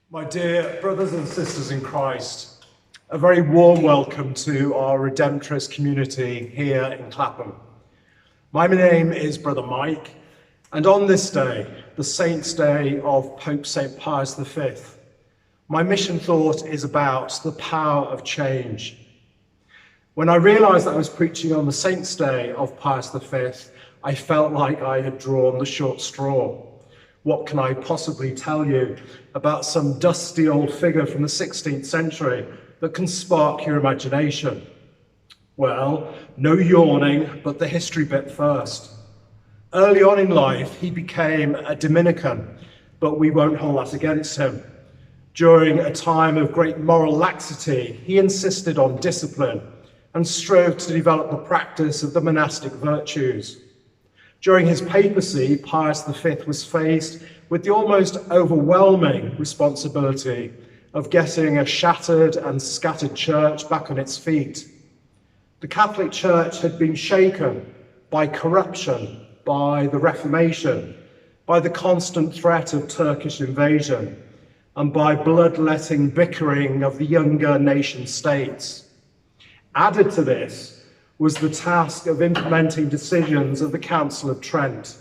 My dear brothers and sisters in Christ, a very warm welcome to our Redemptorist community here in Clapham. My name is Brother Mike, and on this day, the Saint's Day of Pope St. Pius V, my mission thought is about the power of change. When I realised that I was preaching on the Saint's Day of Pius V, I felt like I had drawn the short straw. What can I possibly tell you about some dusty old figure from the 16th century that can spark your imagination? Well, no yawning, but the history bit first. Early on in life, he became a Dominican, but we won't hold that against him. During a time of great moral laxity, he insisted on discipline and strove to develop the practice of the monastic virtues. During his papacy, Pius V was faced with the almost overwhelming responsibility of getting a shattered and scattered church back on its feet. The Catholic Church had been shaken by corruption, by the Reformation, by the constant threat of Turkish invasion, and by bloodletting bickering of the younger nation states. Added to this was the task of implementing decisions of the Council of Trent,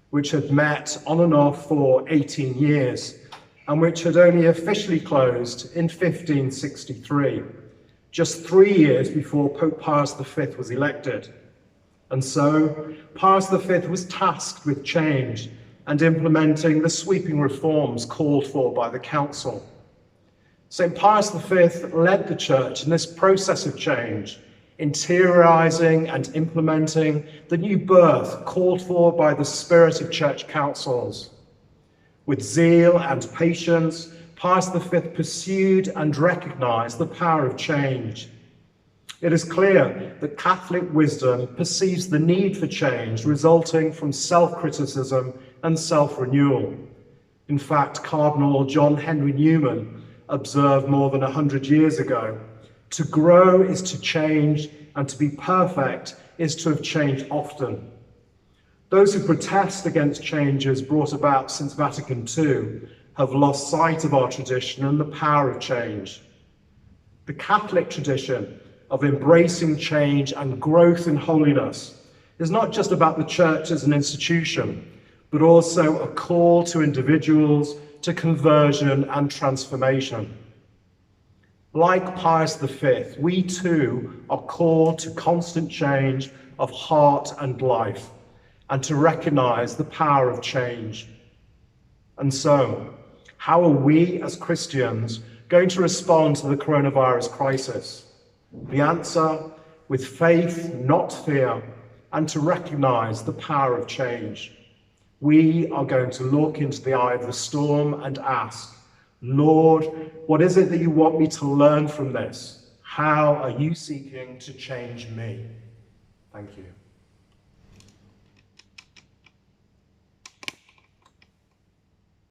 which had met on and off for 18 years, and which had only officially closed in 1563, just 3 years before Pope Pius V was elected. And so, Pius V was tasked with change and implementing the sweeping reforms called for by the Council. St. Pius V led the Church in this process of change, interiorizing and implementing the new birth called for by the spirit of church councils. With zeal and patience, Pius V pursued and recognized the power of change. It is clear that Catholic wisdom perceives the need for change resulting from self-criticism and self-renewal. In fact, Cardinal John Henry Newman observed more than 100 years ago, "To grow is to change, and to be perfect is to have changed often." Those who protest against changes brought about since Vatican II have lost sight of our tradition and the power of change. The Catholic tradition of embracing change and growth in holiness is not just about the Church as an institution, but also a call to individuals to conversion and transformation. Like Pius V, we too are called to constant change of heart and life, and to recognize the power of change. And so, how are we as Christians going to respond to the coronavirus crisis? The answer, with faith, not fear, and to recognize the power of change. We are going to look into the eye of the storm and ask, "Lord, what is it that you want me to learn from this? How are you seeking to change me?" Thank you.